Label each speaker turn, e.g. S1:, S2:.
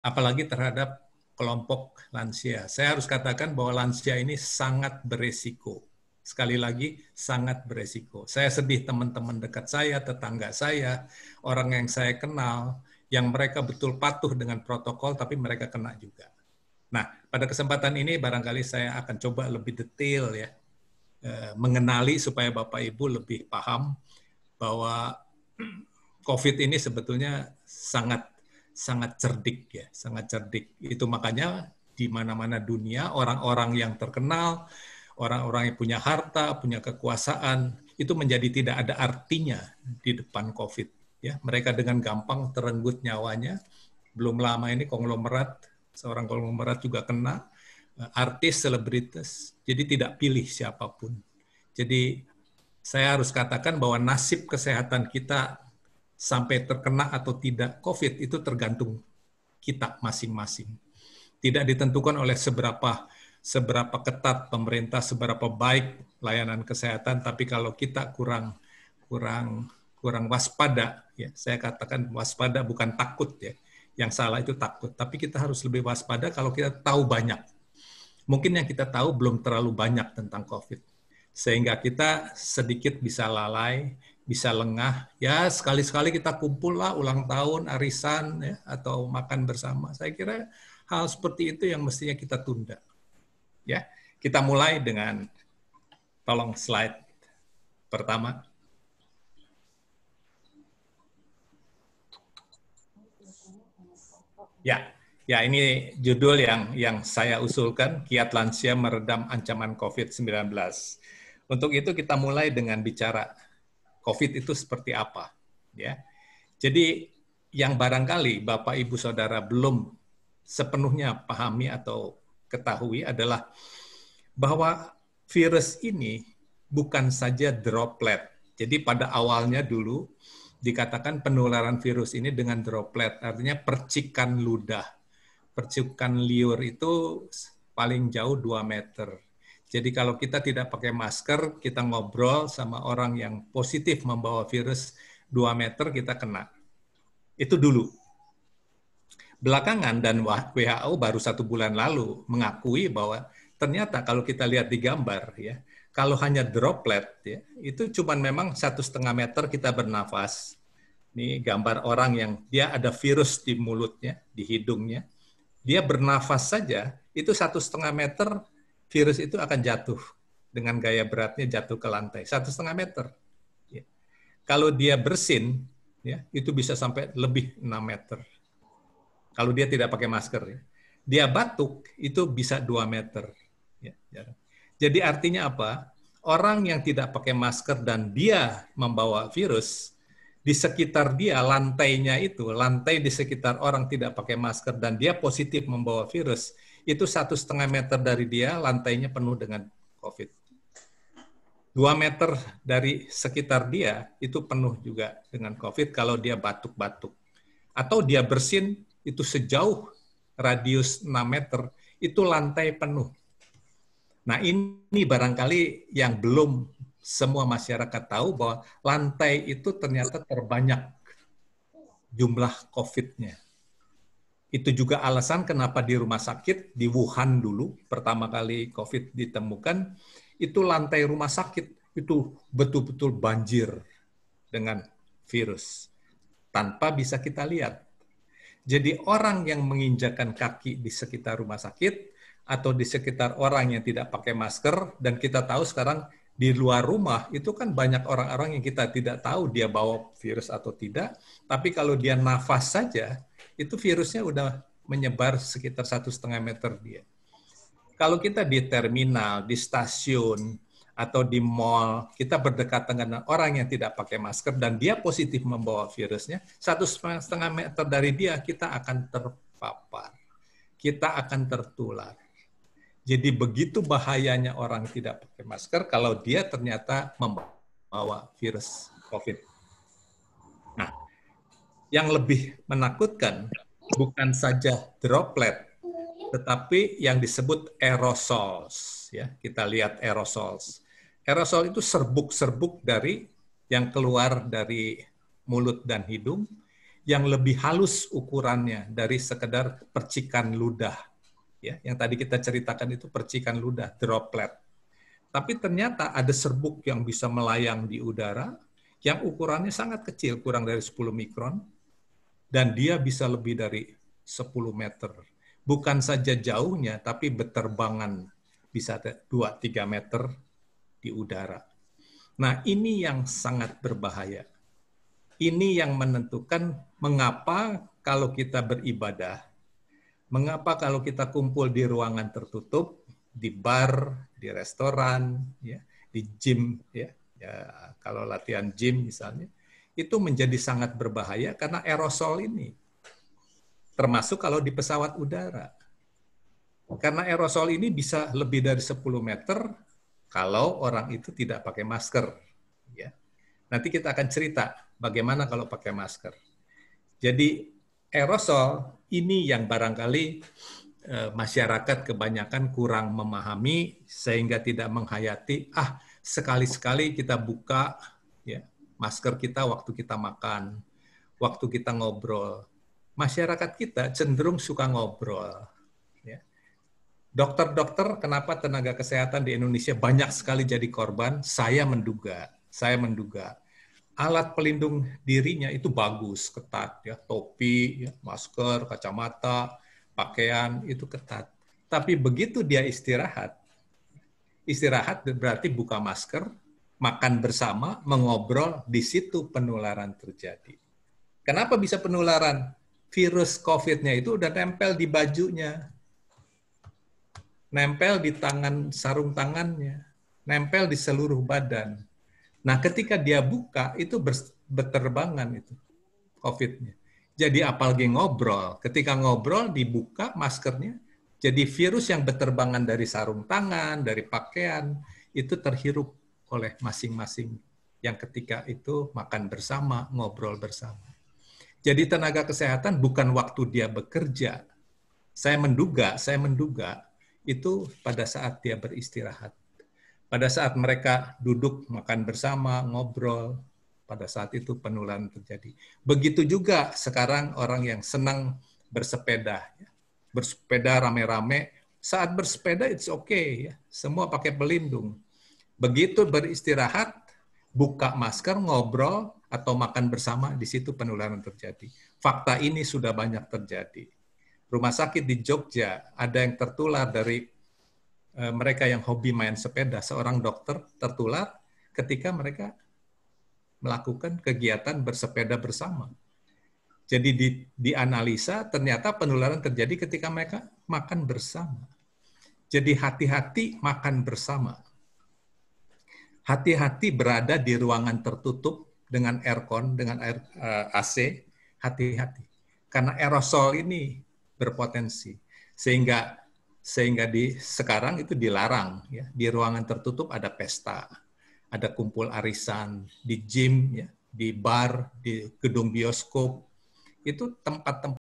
S1: apalagi terhadap kelompok lansia. Saya harus katakan bahwa lansia ini sangat beresiko. Sekali lagi, sangat beresiko. Saya sedih teman-teman dekat saya, tetangga saya, orang yang saya kenal, yang mereka betul patuh dengan protokol, tapi mereka kena juga. Nah, pada kesempatan ini barangkali saya akan coba lebih detail ya, mengenali supaya Bapak Ibu lebih paham bahwa COVID ini sebetulnya sangat cerdik ya, sangat cerdik. Itu makanya di mana-mana dunia orang-orang yang terkenal, orang-orang yang punya harta, punya kekuasaan, itu menjadi tidak ada artinya di depan COVID. Ya, mereka dengan gampang terenggut nyawanya. Belum lama ini konglomerat, seorang konglomerat juga kena, artis, selebritis, jadi tidak pilih siapapun. Jadi saya harus katakan bahwa nasib kesehatan kita sampai terkena atau tidak COVID itu tergantung kita masing-masing. Tidak ditentukan oleh seberapa ketat pemerintah, seberapa baik layanan kesehatan, tapi kalau kita kurang waspada, ya saya katakan waspada bukan takut ya. Yang salah itu takut, tapi kita harus lebih waspada kalau kita tahu banyak. Mungkin yang kita tahu belum terlalu banyak tentang COVID. Sehingga kita sedikit bisa lalai, bisa lengah. Ya, sekali-sekali kita kumpul lah ulang tahun, arisan, ya, atau makan bersama. Saya kira hal seperti itu yang mestinya kita tunda. Ya, kita mulai dengan, tolong slide pertama. Ya, ini judul yang saya usulkan, Kiat Lansia Meredam Ancaman COVID-19. Untuk itu kita mulai dengan bicara COVID itu seperti apa. Ya, jadi yang barangkali Bapak Ibu Saudara belum sepenuhnya pahami atau ketahui adalah bahwa virus ini bukan saja droplet. Jadi pada awalnya dulu dikatakan penularan virus ini dengan droplet, artinya percikan ludah. Percikan liur itu paling jauh 2 meter. Jadi kalau kita tidak pakai masker, kita ngobrol sama orang yang positif membawa virus 2 meter, kita kena. Itu dulu. Belakangan dan WHO baru 1 bulan lalu mengakui bahwa ternyata kalau kita lihat di gambar, ya, kalau hanya droplet, ya, itu cuma memang 1,5 meter kita bernafas. Ini gambar orang yang dia ada virus di mulutnya, di hidungnya. Dia bernafas saja, itu 1,5 meter virus itu akan jatuh dengan gaya beratnya jatuh ke lantai. 1,5 meter. Ya. Kalau dia bersin, ya, itu bisa sampai lebih 6 meter. Kalau dia tidak pakai masker. Ya. Dia batuk, itu bisa 2 meter. Ya. Jadi artinya apa? Orang yang tidak pakai masker dan dia membawa virus, di sekitar dia, lantainya itu, lantai di sekitar orang tidak pakai masker dan dia positif membawa virus, itu 1,5 meter dari dia, lantainya penuh dengan COVID. 2 meter dari sekitar dia, itu penuh juga dengan COVID kalau dia batuk-batuk. Atau dia bersin, itu sejauh radius 6 meter, itu lantai penuh. Nah ini barangkali yang belum semua masyarakat tahu bahwa lantai itu ternyata terbanyak jumlah COVID-nya. Itu juga alasan kenapa di rumah sakit, di Wuhan dulu, pertama kali COVID ditemukan, itu lantai rumah sakit, itu betul-betul banjir dengan virus. Tanpa bisa kita lihat. Jadi orang yang menginjakan kaki di sekitar rumah sakit, atau di sekitar orang yang tidak pakai masker, dan kita tahu sekarang di luar rumah, itu kan banyak orang-orang yang kita tidak tahu dia bawa virus atau tidak, tapi kalau dia nafas saja, itu virusnya udah menyebar sekitar 1,5 meter dia. Kalau kita di terminal, di stasiun, atau di mall, kita berdekatan dengan orang yang tidak pakai masker dan dia positif membawa virusnya, 1,5 meter dari dia kita akan terpapar. Kita akan tertular. Jadi begitu bahayanya orang tidak pakai masker kalau dia ternyata membawa virus COVID. Nah, yang lebih menakutkan bukan saja droplet, tetapi yang disebut aerosols. Ya, kita lihat aerosols. Aerosol itu serbuk-serbuk dari yang keluar dari mulut dan hidung, yang lebih halus ukurannya dari sekedar percikan ludah. Ya, yang tadi kita ceritakan itu percikan ludah, droplet. Tapi ternyata ada serbuk yang bisa melayang di udara, yang ukurannya sangat kecil, kurang dari 10 mikron, dan dia bisa lebih dari 10 meter. Bukan saja jauhnya, tapi berterbangan bisa 2-3 meter di udara. Nah, ini yang sangat berbahaya. Ini yang menentukan mengapa kalau kita beribadah, mengapa kalau kita kumpul di ruangan tertutup, di bar, di restoran, ya, di gym, ya, kalau latihan gym misalnya, itu menjadi sangat berbahaya karena aerosol ini, termasuk kalau di pesawat udara. Karena aerosol ini bisa lebih dari 10 meter kalau orang itu tidak pakai masker. Ya. Nanti kita akan cerita bagaimana kalau pakai masker. Jadi aerosol ini yang barangkali masyarakat kebanyakan kurang memahami sehingga tidak menghayati, sekali-sekali kita buka ya, masker kita waktu kita makan, waktu kita ngobrol. Masyarakat kita cenderung suka ngobrol. Ya. Dokter-dokter, kenapa tenaga kesehatan di Indonesia banyak sekali jadi korban? Saya menduga alat pelindung dirinya itu bagus, ketat, ya, topi, ya, masker, kacamata, pakaian itu ketat. Tapi begitu dia istirahat berarti buka masker, makan bersama, mengobrol, di situ penularan terjadi. Kenapa bisa penularan? Virus COVID-nya itu udah nempel di bajunya, nempel di tangan, sarung tangannya, nempel di seluruh badan. Nah, ketika dia buka, itu berterbangan itu COVID-nya. Jadi apalagi ngobrol. Ketika ngobrol, dibuka maskernya, jadi virus yang berterbangan dari sarung tangan, dari pakaian, itu terhirup oleh masing-masing yang ketika itu makan bersama, ngobrol bersama. Jadi tenaga kesehatan bukan waktu dia bekerja. Saya menduga itu pada saat dia beristirahat. Pada saat mereka duduk makan bersama, ngobrol, pada saat itu penularan terjadi. Begitu juga sekarang orang yang senang bersepeda. Bersepeda rame-rame, saat bersepeda it's okay, ya. Semua pakai pelindung. Begitu beristirahat, buka masker, ngobrol, atau makan bersama, di situ penularan terjadi. Fakta ini sudah banyak terjadi. Rumah sakit di Jogja ada yang tertular dari mereka yang hobi main sepeda, seorang dokter tertular ketika mereka melakukan kegiatan bersepeda bersama. Jadi dianalisa ternyata penularan terjadi ketika mereka makan bersama. Jadi hati-hati makan bersama. Hati-hati berada di ruangan tertutup dengan aircon, dengan air AC, hati-hati. Karena aerosol ini berpotensi. Sehingga sekarang itu dilarang, ya. Di ruangan tertutup ada pesta, ada kumpul arisan, di gym, ya, di bar, di gedung bioskop, itu tempat-tempat